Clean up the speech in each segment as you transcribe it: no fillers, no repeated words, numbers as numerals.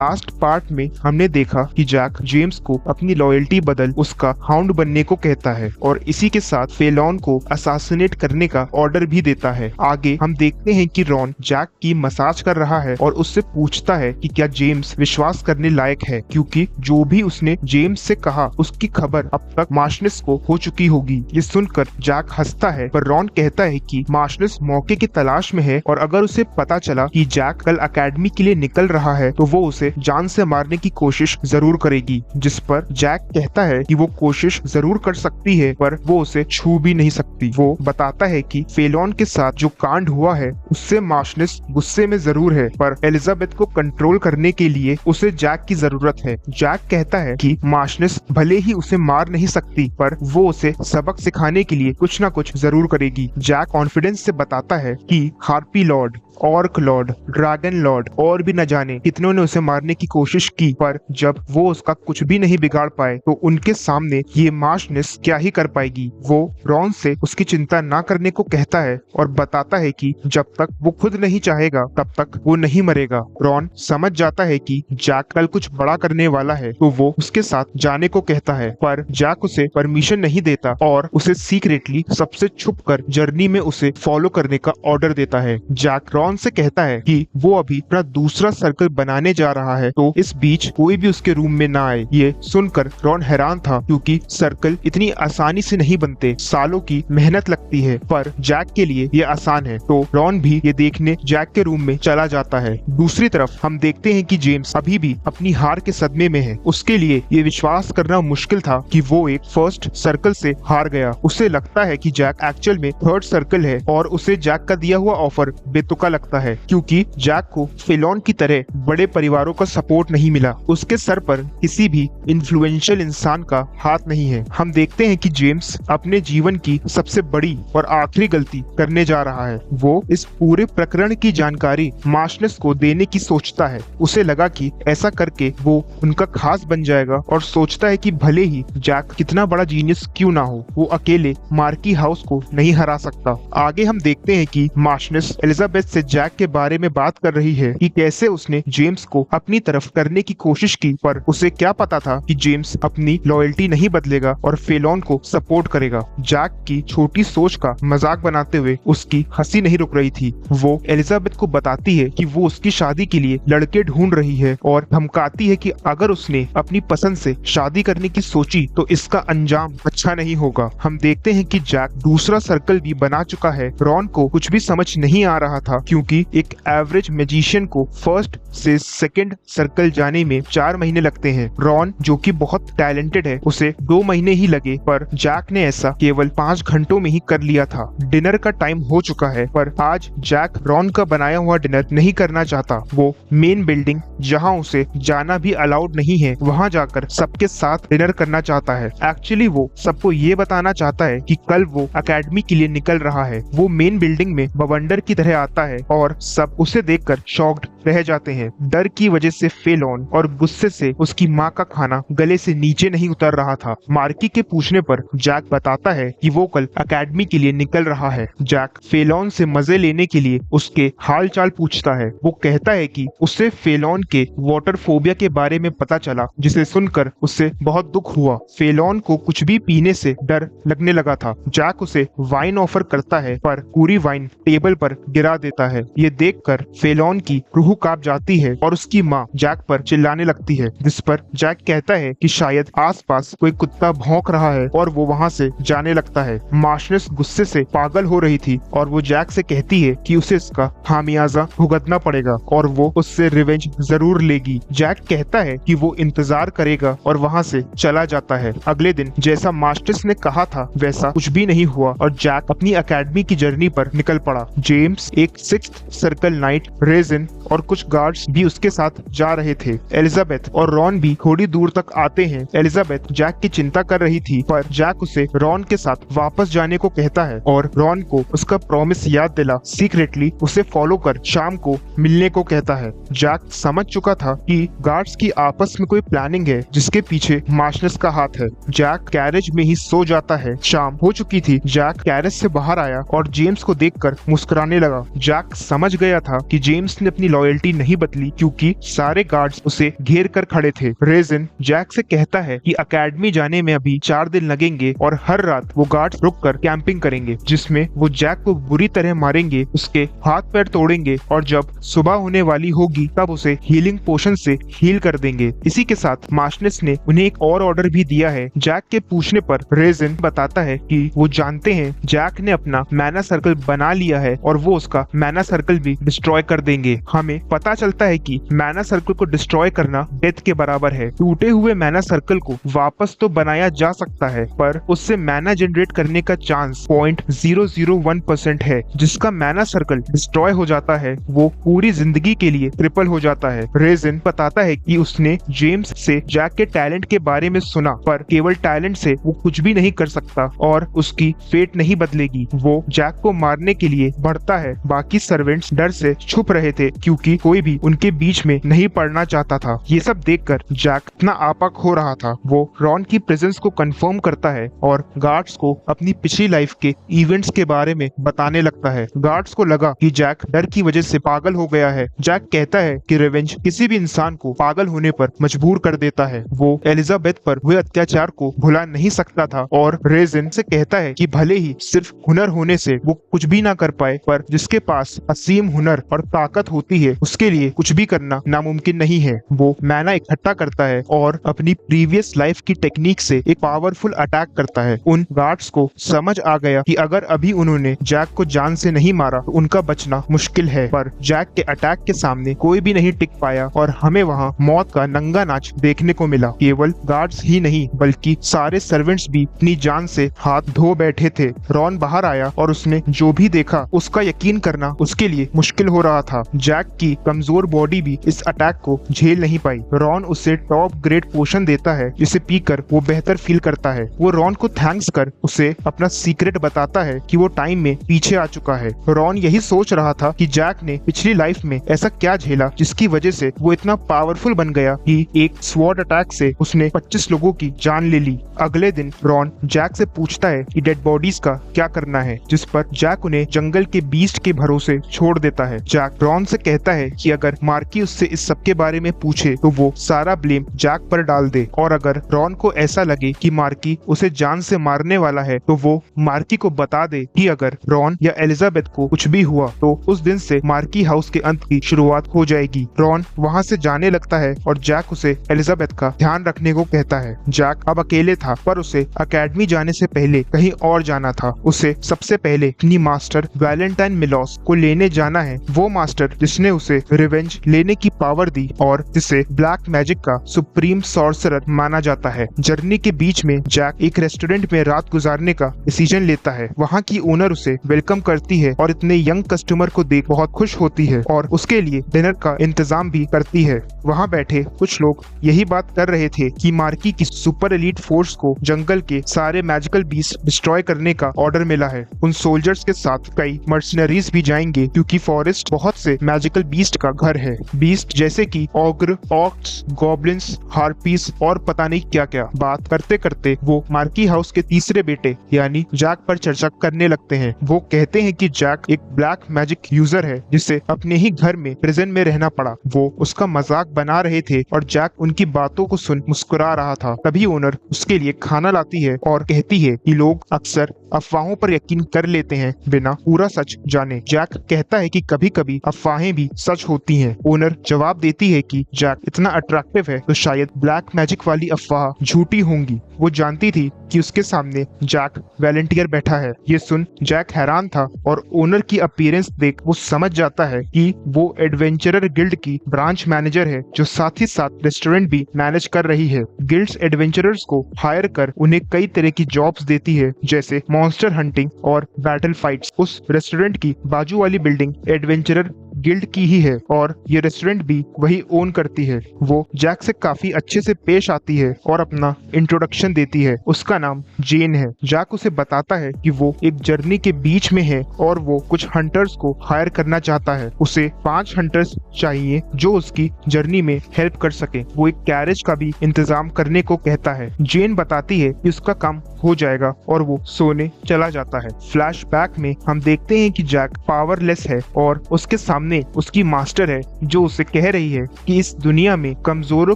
Last part में हमने देखा कि जैक जेम्स को अपनी लॉयल्टी बदल उसका हाउंड बनने को कहता है और इसी के साथ फेलॉन को असैसिनेट करने का ऑर्डर भी देता है। आगे हम देखते हैं कि रॉन जैक की मसाज कर रहा है और उससे पूछता है कि क्या जेम्स विश्वास करने लायक है, क्योंकि जो भी उसने जेम्स से कहा उसकी खबर अब तक मार्शनेस को हो चुकी होगी। ये सुनकर जैक हंसता है, पर रॉन कहता है कि मार्शनेस मौके की तलाश में है और अगर उसे पता चला कि जैक कल अकेडमी के लिए निकल रहा है तो वो उसे जान से मारने की कोशिश जरूर करेगी। जिस पर जैक कहता है कि वो कोशिश जरूर कर सकती है पर वो उसे छू भी नहीं सकती। वो बताता है कि फेलॉन के साथ जो कांड हुआ है उससे मार्शनेस गुस्से में जरूर है, पर एलिजाबेथ को कंट्रोल करने के लिए उसे जैक की जरूरत है। जैक कहता है कि मार्शनेस भले ही उसे मार नहीं सकती पर वो उसे सबक सिखाने के लिए कुछ न कुछ जरूर करेगी। जैक कॉन्फिडेंस से बताता है कि harpy lord, orc lord, dragon lord और भी न जाने कितनों ने उसे मारने की कोशिश की, पर जब वो उसका कुछ भी नहीं बिगाड़ पाए तो उनके सामने ये मार्शनेस क्या ही कर पाएगी। वो रॉन से उसकी चिंता ना करने को कहता है और बताता है कि जब तक वो खुद नहीं चाहेगा तब तक वो नहीं मरेगा। रॉन समझ जाता है कि जैक कल कुछ बड़ा करने वाला है तो वो उसके साथ जाने को कहता है, पर जैक उसे परमिशन नहीं देता और उसे सीक्रेटली सबसे छुपकर जर्नी में उसे फॉलो करने का ऑर्डर देता है। जैक रॉन से कहता है कि वो अभी अपना दूसरा सर्कल बनाने जा रहा है तो इस बीच कोई भी उसके रूम में ना आए। ये सुनकर रॉन हैरान था क्योंकि सर्कल इतनी आसानी से नहीं बनते, सालों की मेहनत लगती है, पर जैक के लिए ये आसान है। तो रॉन भी ये देखने जैक के रूम में चला जाता है। दूसरी तरफ हम देखते हैं कि जेम्स अभी भी अपनी हार के सदमे में है। उसके लिए ये विश्वास करना मुश्किल था कि वो एक फर्स्ट सर्कल से हार गया। उसे लगता है कि जैक एक्चुअल में थर्ड सर्कल है और उसे जैक का दिया हुआ ऑफर बेतुका लगता है क्योंकि जैक को फेलॉन की तरह बड़े परिवारों का सपोर्ट नहीं मिला। उसके सर पर किसी भी इन्फ्लुएंशियल इंसान का हाथ नहीं है। हम देखते हैं कि जेम्स अपने जीवन की सबसे बड़ी और आखिरी गलती करने जा रहा है। वो इस पूरे प्रकरण की जानकारी मार्शनेस को देने की सोचता है। उसे लगा कि ऐसा करके वो उनका खास बन जाएगा और सोचता है कि भले ही जैक कितना बड़ा जीनियस क्यों ना हो, वो अकेले मार्की हाउस को नहीं हरा सकता। आगे हम देखते हैं कि मार्शनेस एलिजाबेथ से जैक के बारे में बात कर रही है कि कैसे उसने जेम्स को अपनी तरफ करने की कोशिश की, पर उसे क्या पता था कि जेम्स अपनी लॉयल्टी नहीं बदलेगा और फेलॉन को सपोर्ट करेगा। जैक की छोटी सोच का मजाक बनाते हुए उसकी हंसी नहीं रुक रही थी। वो एलिजाबेथ को बताती है कि वो उसकी शादी के लिए लड़के ढूंढ रही है और धमकाती है कि अगर उसने अपनी पसंद से शादी करने की सोची तो इसका अंजाम अच्छा नहीं होगा। हम देखते हैं कि जैक दूसरा सर्कल भी बना चुका है। रॉन को कुछ भी समझ नहीं आ रहा था क्योंकि एक एवरेज मैजिशियन को फर्स्ट से सेकंड सर्कल जाने में 4 महीने लगते हैं। रॉन जो कि बहुत टैलेंटेड है उसे 2 महीने ही लगे, पर जैक ने ऐसा केवल 5 घंटों में ही कर लिया था। डिनर का टाइम हो चुका है पर आज जैक रॉन का बनाया हुआ डिनर नहीं करना चाहता। वो मेन बिल्डिंग जहां उसे जाना भी अलाउड नहीं है वहां जाकर सबके साथ डिनर करना चाहता है। एक्चुअली वो सबको ये बताना चाहता है कि कल वो अकेडमी के लिए निकल रहा है। वो मेन बिल्डिंग में बवंडर की तरह आता है और सब उसे देखकर शॉक्ड रह जाते हैं। डर की वजह से फेलॉन और गुस्से से उसकी माँ का खाना गले से नीचे नहीं उतर रहा था। मार्की के पूछने पर जैक बताता है कि वो कल अकेडमी के लिए निकल रहा है। जैक फेलॉन से मजे लेने के लिए उसके हाल चाल पूछता है। वो कहता है कि उसे फेलॉन के वाटर फोबिया के बारे में पता चला, जिसे सुनकर उससे बहुत दुख हुआ। फेलॉन को कुछ भी पीने से डर लगने लगा था। जैक उसे वाइन ऑफर करता है पर पूरी वाइन टेबल पर गिरा देता है। ये देखकर फेलॉन की रूह कांप जाती है और उसकी माँ जैक पर चिल्लाने लगती है, जिस पर जैक कहता है कि शायद आसपास कोई कुत्ता भौंक रहा है और वो वहाँ से जाने लगता है। मार्शनेस गुस्से से पागल हो रही थी और वो जैक से कहती है कि उसे इसका खामियाजा भुगतना पड़ेगा और वो उससे रिवेंज जरूर लेगी। जैक कहता है कि वो इंतजार करेगा और वहाँ से चला जाता है। अगले दिन जैसा मार्शनेस ने कहा था वैसा कुछ भी नहीं हुआ और जैक अपनी अकेडमी की जर्नी पर निकल पड़ा। जेम्स, एक 6th सर्कल नाइट, रेजिन और कुछ गार्ड्स भी उसके साथ जा रहे थे। एलिजाबेथ और रॉन भी थोड़ी दूर तक आते हैं। एलिजाबेथ जैक की चिंता कर रही थी पर जैक उसे रॉन के साथ वापस जाने को कहता है और रॉन को उसका प्रॉमिस याद दिला सीक्रेटली उसे फॉलो कर शाम को मिलने को कहता है। जैक समझ चुका था कि गार्ड्स की आपस में कोई प्लानिंग है जिसके पीछे मार्शनेस का हाथ है। जैक कैरेज में ही सो जाता है। शाम हो चुकी थी। जैक कैरेज से बाहर आया और जेम्स को देखकर मुस्कुराने लगा। जैक जैक समझ गया था कि जेम्स ने अपनी लॉयल्टी नहीं बदली क्योंकि सारे गार्ड्स उसे घेर कर खड़े थे। रेजिन जैक से कहता है कि अकेडमी जाने में अभी 4 दिन लगेंगे और हर रात वो गार्ड्स रुक कर कैंपिंग करेंगे, जिसमें वो जैक को बुरी तरह मारेंगे, उसके हाथ पैर तोड़ेंगे और जब सुबह होने वाली होगी तब उसे हीलिंग पोशन से हील कर देंगे। इसी के साथ मार्शनेस ने उन्हें एक और ऑर्डर भी दिया है। जैक के पूछने पर रेजिन बताता है कि वो जानते हैं जैक ने अपना मैना सर्कल बना लिया है और वो उसका मैना सर्कल भी डिस्ट्रॉय कर देंगे। हमें पता चलता है कि मैना सर्कल को डिस्ट्रॉय करना डेथ के बराबर है। टूटे हुए मैना सर्कल को वापस तो बनाया जा सकता है पर उससे मैना जनरेट करने का चांस 0.001% है। जिसका मैना सर्कल डिस्ट्रॉय हो जाता है वो पूरी जिंदगी के लिए ट्रिपल हो जाता है। रेजिन बताता है कि उसने जेम्स से जैक के टैलेंट के बारे में सुना पर केवल टैलेंट से वो कुछ भी नहीं कर सकता और उसकी फेट नहीं बदलेगी। वो जैक को मारने के लिए बढ़ता है। बाकी सर्वेंट्स डर से छुप रहे थे क्योंकि कोई भी उनके बीच में नहीं पड़ना चाहता था। ये सब देखकर जैक इतना आपक हो रहा था। वो रॉन की प्रेजेंस को कंफर्म करता है और गार्ड्स को अपनी पिछली लाइफ के इवेंट्स के बारे में बताने लगता है। गार्ड्स को लगा कि जैक डर की वजह से पागल हो गया है। जैक कहता है कि रिवेंज किसी भी इंसान को पागल होने पर मजबूर कर देता है। वो एलिजाबेथ पर हुए अत्याचार को भुला नहीं सकता था और रेजिन से कहता है कि भले ही सिर्फ हुनर होने से वो कुछ भी ना कर पाए पर जिसके पास असीम हुनर और ताकत होती है उसके लिए कुछ भी करना नामुमकिन नहीं है। वो मैना इकट्ठा करता है और अपनी प्रीवियस लाइफ की टेक्निक से एक पावरफुल अटैक करता है। उन गार्ड्स को समझ आ गया कि अगर अभी उन्होंने जैक को जान से नहीं मारा तो उनका बचना मुश्किल है, पर जैक के अटैक के सामने कोई भी नहीं टिक पाया और हमें वहाँ मौत का नंगा नाच देखने को मिला। केवल गार्ड्स ही नहीं बल्कि सारे सर्वेंट्स भी अपनी जान से हाथ धो बैठे थे। रॉन बाहर आया और उसने जो भी देखा उसका यकीन करना उसके लिए मुश्किल हो रहा था। जैक की कमजोर बॉडी भी इस अटैक को झेल नहीं पाई। रॉन उसे टॉप ग्रेड पोशन देता है जिसे पीकर वो बेहतर फील करता है। वो रॉन को थैंक्स कर उसे अपना सीक्रेट बताता है कि वो टाइम में पीछे आ चुका है। रॉन यही सोच रहा था कि जैक ने पिछली लाइफ में ऐसा क्या झेला जिसकी वजह से वो इतना पावरफुल बन गया कि एक स्वॉर्ड अटैक से उसने 25 लोगों की जान ले ली। अगले दिन रॉन जैक से पूछता है कि डेड बॉडीज का क्या करना है, जिस पर जैक उन्हें जंगल के बीस्ट के भरोसे छोड़ देता है। जैक रॉन से कहता है कि अगर मार्की उससे इस सब के बारे में पूछे तो वो सारा ब्लेम जैक पर डाल दे और अगर रॉन को ऐसा लगे कि मार्की उसे जान से मारने वाला है तो वो मार्की को बता दे कि अगर रॉन या एलिजाबेथ को कुछ भी हुआ तो उस दिन से मार्की हाउस के अंत की शुरुआत हो जाएगी। रॉन वहाँ से जाने लगता है और जैक उसे एलिजाबेथ का ध्यान रखने को कहता है। जैक अब अकेले था पर उसे अकेडमी जाने से पहले कहीं और जाना था। उसे सबसे पहले अपनी मास्टर वैलेंटाइन मिलोस को लेने जाना है। वो मास्टर जिसने उसे रिवेंज लेने की पावर दी और जिसे ब्लैक मैजिक का सुप्रीम सॉर्सरर माना जाता है। जर्नी के बीच में जैक एक रेस्टोरेंट में रात गुजारने का डिसीजन लेता है। वहाँ की ओनर उसे वेलकम करती है और इतने यंग कस्टमर को देख बहुत खुश होती है और उसके लिए डिनर का इंतजाम भी करती है। वहाँ बैठे कुछ लोग यही बात कर रहे थे कि मार्की की सुपर एलीट फोर्स को जंगल के सारे मैजिकल बीस्ट डिस्ट्रॉय करने का ऑर्डर मिला है। उन सोल्जर्स के साथ कई मर्सनरीज भी जाएंगे क्योंकि फॉरेस्ट बहुत से मैजिकल बीस्ट का घर है। बीस्ट जैसे कि ऑग्र, ऑक्स, गॉब्लिन्स, हार्पीस और पता नहीं क्या क्या। बात करते करते वो मार्की हाउस के तीसरे बेटे यानी जैक पर चर्चा करने लगते हैं। वो कहते हैं कि जैक एक ब्लैक मैजिक यूजर है जिसे अपने ही घर में प्रिजन में रहना पड़ा। वो उसका मजाक बना रहे थे और जैक उनकी बातों को सुन मुस्कुरा रहा था। तभी ओनर उसके लिए खाना लाती है और कहती है कि लोग अक्सर अफवाहों पर यकीन कर लेते हैं बिना पूरा सच जाने। जैक कहता है कि कभी कभी अफवाहें भी सच होती हैं। ओनर जवाब देती है कि जैक इतना अट्रैक्टिव है तो शायद ब्लैक मैजिक वाली अफवाह झूठी होंगी। वो जानती थी कि उसके सामने जैक वॉलंटियर बैठा है। ये सुन जैक हैरान था और ओनर की अपीयरेंस देख वो समझ जाता है कि वो एडवेंचरर गिल्ड की ब्रांच मैनेजर है जो साथ ही साथ रेस्टोरेंट भी मैनेज कर रही है। गिल्ड्स एडवेंचरर्स को हायर कर उन्हें कई तरह की जॉब्स देती है जैसे मॉन्स्टर हंटिंग और बैटल फाइट्स। उस रेस्टोरेंट की बाजू वाली बिल्डिंग एडवेंचरर गिल्ड की ही है और ये रेस्टोरेंट भी वही ओन करती है। वो जैक से काफी अच्छे से पेश आती है और अपना इंट्रोडक्शन देती है। उसका नाम जेन है। जैक उसे बताता है कि वो एक जर्नी के बीच में है और वो कुछ हंटर्स को हायर करना चाहता है। उसे 5 हंटर्स चाहिए जो उसकी जर्नी में हेल्प कर सके। वो एक कैरेज का भी इंतजाम करने को कहता है। जेन बताती है कि उसका काम हो जाएगा और वो सोने चला जाता है। फ्लैशबैक में हम देखते हैं कि जैक पावरलेस है और उसके सामने उसकी मास्टर है जो उसे कह रही है कि इस दुनिया में कमजोरों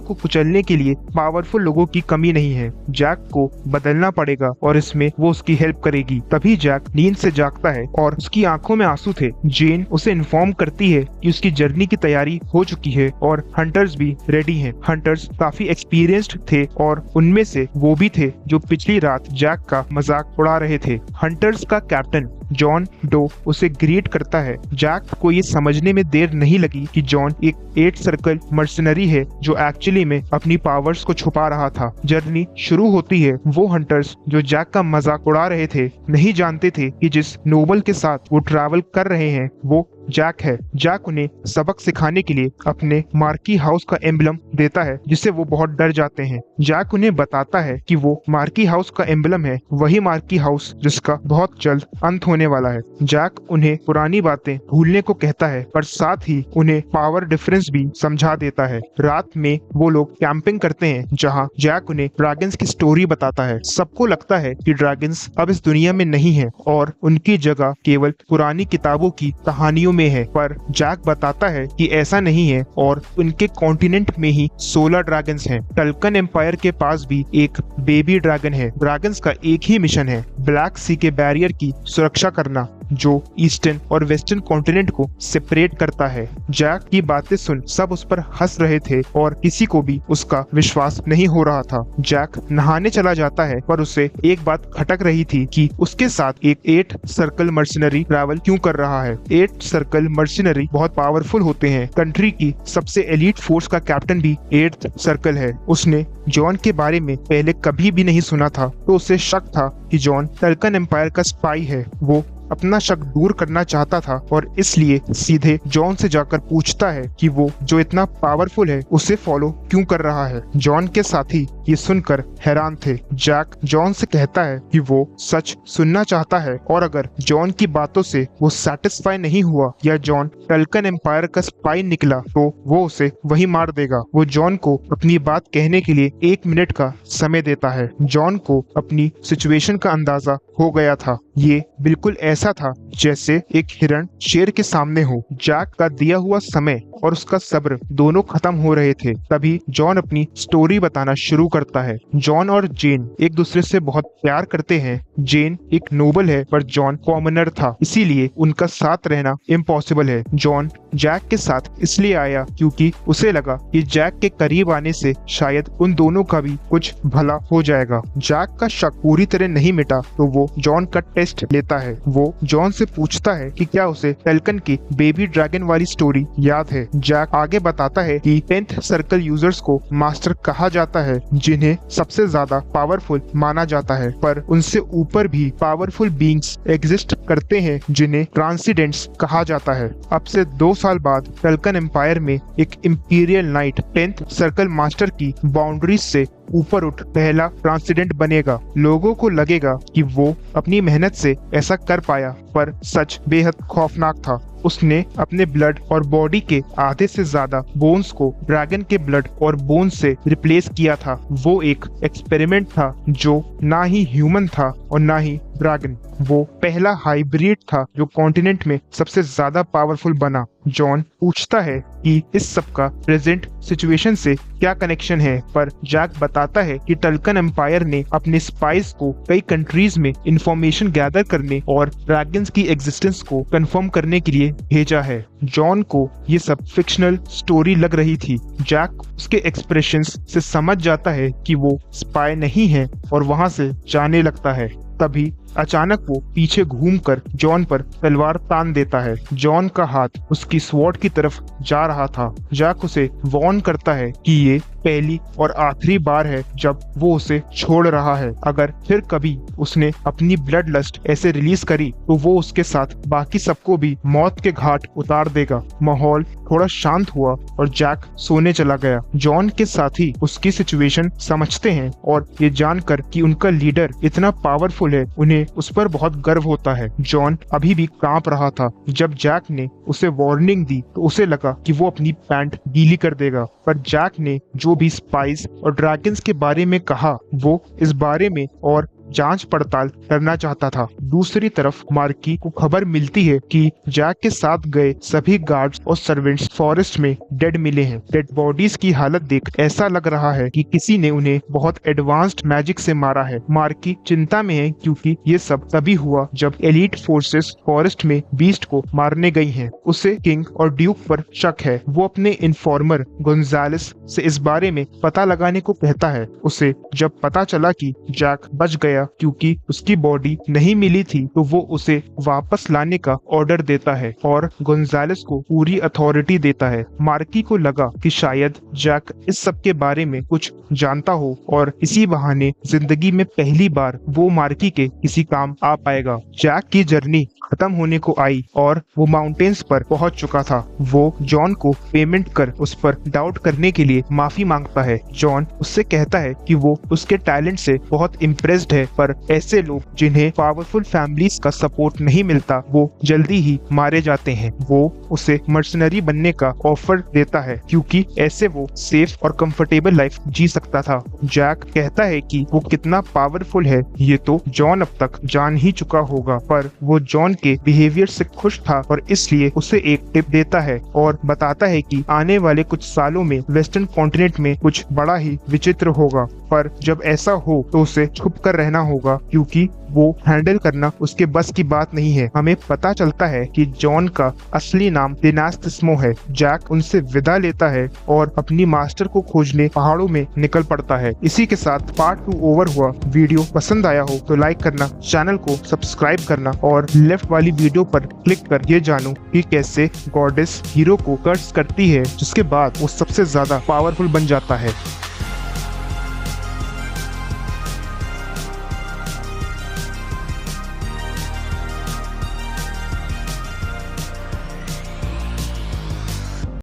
को कुचलने के लिए पावरफुल लोगों की कमी नहीं है, जैक को बदलना पड़ेगा और इसमें वो उसकी हेल्प करेगी। तभी जैक नींद से जागता है और उसकी आंखों में आंसू थे। जेन उसे इन्फॉर्म करती है कि उसकी जर्नी की तैयारी हो चुकी है और हंटर्स भी रेडी हैं। हंटर्स काफी एक्सपीरियंस्ड थे और उनमें से वो भी थे जो पिछली रात जैक का मजाक उड़ा रहे थे। हंटर्स का कैप्टन जॉन डो उसे ग्रीट करता है। जैक को ये समझने में देर नहीं लगी कि जॉन एक 8 सर्कल मर्सनरी है जो एक्चुअली में अपनी पावर्स को छुपा रहा था। जर्नी शुरू होती है। वो हंटर्स जो जैक का मजाक उड़ा रहे थे नहीं जानते थे कि जिस नोबल के साथ वो ट्रैवल कर रहे हैं वो जैक है। जैक उन्हें सबक सिखाने के लिए अपने मार्की हाउस का एम्बलम देता है जिससे वो बहुत डर जाते हैं। जैक उन्हें बताता है कि वो मार्की हाउस का एम्बलम है, वही मार्की हाउस जिसका बहुत जल्द अंत होने वाला है। जैक उन्हें पुरानी बातें भूलने को कहता है पर साथ ही उन्हें पावर डिफरेंस भी समझा देता है। रात में वो लोग कैंपिंग करते हैं जहाँ जैक उन्हें ड्रैगन्स की स्टोरी बताता है। सबको लगता है कि ड्रैगन्स अब इस दुनिया में नहीं है और उनकी जगह केवल पुरानी किताबों की कहानियों में है, पर जैक बताता है कि ऐसा नहीं है और उनके कॉन्टिनेंट में ही 16 ड्रैगन्स हैं। टल्कन एम्पायर के पास भी एक बेबी ड्रैगन है। ड्रैगन्स का एक ही मिशन है, ब्लैक सी के बैरियर की सुरक्षा करना जो ईस्टर्न और वेस्टर्न कॉन्टिनेंट को सेपरेट करता है। जैक की बातें सुन सब उस पर हंस रहे थे और किसी को भी उसका विश्वास नहीं हो रहा था। जैक नहाने चला जाता है पर उसे एक बात खटक रही थी कि उसके साथ एक 8 सर्कल मर्सनरी ट्रैवल क्यों कर रहा है। 8 सर्कल मर्सनरी बहुत पावरफुल होते हैं। कंट्री की सबसे एलीट फोर्स का कैप्टन भी 8th सर्कल है। उसने जॉन के बारे में पहले कभी भी नहीं सुना था तो उसे शक था कि जॉन टल्कन एम्पायर का स्पाई है। वो अपना शक दूर करना चाहता था और इसलिए सीधे जॉन से जाकर पूछता है कि वो जो इतना पावरफुल है उसे फॉलो क्यों कर रहा है। जॉन के साथी ये सुनकर हैरान थे। जैक जॉन से कहता है कि वो सच सुनना चाहता है और अगर जॉन की बातों से वो सेटिस्फाई नहीं हुआ या जॉन टल्कन एम्पायर का स्पाई निकला तो वो उसे वही मार देगा। वो जॉन को अपनी बात कहने के लिए 1 मिनट का समय देता है। जॉन को अपनी सिचुएशन का अंदाजा हो गया था। ये बिल्कुल ऐसा था जैसे एक हिरण शेर के सामने हो। जैक का दिया हुआ समय और उसका सब्र दोनों खत्म हो रहे थे। तभी जॉन अपनी स्टोरी बताना शुरू करता है। जॉन और जेन एक दूसरे से बहुत प्यार करते हैं। जेन एक नोबल है पर जॉन कॉमनर था, इसीलिए उनका साथ रहना इम्पॉसिबल है। जॉन जैक के साथ इसलिए आया क्योंकि उसे लगा कि जैक के करीब आने से शायद उन दोनों का भी कुछ भला हो जाएगा। जैक का शक पूरी तरह नहीं मिटा तो वो जॉन का टेस्ट लेता है। वो जॉन से पूछता है कि क्या उसे टल्कन की बेबी ड्रैगन वाली स्टोरी याद है। जैक आगे बताता है कि 10th सर्कल यूजर्स को मास्टर कहा जाता है जिन्हें सबसे ज्यादा पावरफुल माना जाता है, पर उनसे ऊपर भी पावरफुल बीइंग्स एग्जिस्ट करते हैं जिन्हें ट्रांसीडेंट्स कहा जाता है। अब से 2 साल बाद टल्कन एम्पायर में एक imperial night 10th circle master की बाउंड्रीज से ऊपर उठ पहला ट्रांसीडेंट बनेगा। लोगों को लगेगा कि वो अपनी मेहनत से ऐसा कर पाया, पर सच बेहद खौफनाक था। उसने अपने ब्लड और बॉडी के आधे से ज्यादा बोन्स को ड्रैगन के ब्लड और बोन से रिप्लेस किया था। वो एक एक्सपेरिमेंट था जो ना ही ह्यूमन था और ना ही ड्रैगन। वो पहला हाइब्रिड था जो कॉन्टिनेंट में सबसे ज्यादा पावरफुल बना। जॉन पूछता है कि इस सब का प्रेजेंट सिचुएशन से क्या कनेक्शन है, पर जैक बताता है कि टल्कन एम्पायर ने अपने स्पाइस को कई कंट्रीज में इंफॉर्मेशन गैदर करने और ड्रैगन्स की एग्जिस्टेंस को कंफर्म करने के लिए भेजा है। जॉन को ये सब फिक्शनल स्टोरी लग रही थी। जैक उसके एक्सप्रेशंस से समझ जाता है कि वो स्पाई नहीं है और वहां से जाने लगता है। तभी अचानक वो पीछे घूमकर जॉन पर तलवार तान देता है। जॉन का हाथ उसकी स्वॉर्ड की तरफ जा रहा था। जैक उसे वार्न करता है कि ये पहली और आखिरी बार है जब वो उसे छोड़ रहा है। अगर फिर कभी उसने अपनी ब्लड लस्ट ऐसे रिलीज करी तो वो उसके साथ बाकी सबको भी मौत के घाट उतार देगा। माहौल थोड़ा शांत हुआ और जैक सोने चला गया। जॉन के साथी उसकी सिचुएशन समझते हैं और ये जानकर कि उनका लीडर इतना पावरफुल है उन्हें उस पर बहुत गर्व होता है। जॉन अभी भी कांप रहा था। जब जैक ने उसे वार्निंग दी तो उसे लगा कि वो अपनी पैंट गीली कर देगा, पर जैक ने जो भी स्पाइस और ड्रैगन्स के बारे में कहा वो इस बारे में और जांच पड़ताल करना चाहता था। दूसरी तरफ मार्की को खबर मिलती है कि जैक के साथ गए सभी गार्ड्स और सर्वेंट्स फॉरेस्ट में डेड मिले हैं। डेड बॉडीज की हालत देख ऐसा लग रहा है कि किसी ने उन्हें बहुत एडवांस्ड मैजिक से मारा है। मार्की चिंता में है क्योंकि ये सब तभी हुआ जब एलीट फोर्सेस फॉरेस्ट में बीस्ट को मारने गई हैं। उसे किंग और ड्यूक पर शक है। वो अपने इन्फॉर्मर गोंजालेस से इस बारे में पता लगाने को कहता है। उसे जब पता चला कि जैक बच गया क्योंकि उसकी बॉडी नहीं मिली थी, तो वो उसे वापस लाने का ऑर्डर देता है और गोंजालेस को पूरी अथॉरिटी देता है। मार्की को लगा कि शायद जैक इस सब के बारे में कुछ जानता हो और इसी बहाने जिंदगी में पहली बार वो मार्की के किसी काम आ पाएगा। जैक की जर्नी खत्म होने को आई और वो माउंटेन्स पर पहुंच चुका था। वो जॉन को पेमेंट कर उस पर डाउट करने के लिए माफी मांगता है। जॉन उससे कहता है कि वो उसके टैलेंट से बहुत इम्प्रेस्ड है, पर ऐसे लोग जिन्हें पावरफुल फैमिलीज का सपोर्ट नहीं मिलता वो जल्दी ही मारे जाते हैं। वो उसे मर्सनरी बनने का ऑफर देता है क्योंकि ऐसे वो सेफ और कंफर्टेबल लाइफ जी सकता था। जैक कहता है कि वो कितना पावरफुल है ये तो जॉन अब तक जान ही चुका होगा, पर वो जॉन के बिहेवियर से खुश था और इसलिए उसे एक टिप देता है और बताता है कि आने वाले कुछ सालों में वेस्टर्न कॉन्टिनेंट में कुछ बड़ा ही विचित्र होगा, पर जब ऐसा हो तो उसे छुप कर रहना होगा क्योंकि वो हैंडल करना उसके बस की बात नहीं है। हमें पता चलता है कि जॉन का असली नाम दिनास्तिस्मो है। जैक उनसे विदा लेता है और अपनी मास्टर को खोजने पहाड़ों में निकल पड़ता है। इसी के साथ पार्ट 2 ओवर हुआ। वीडियो पसंद आया हो तो लाइक करना, चैनल को सब्सक्राइब करना और लेफ्ट वाली वीडियो पर क्लिक कर ये जानो कि कैसे गॉडेस हीरो को कर्स करती है, जिसके बाद वो सबसे ज्यादा पावरफुल बन जाता है।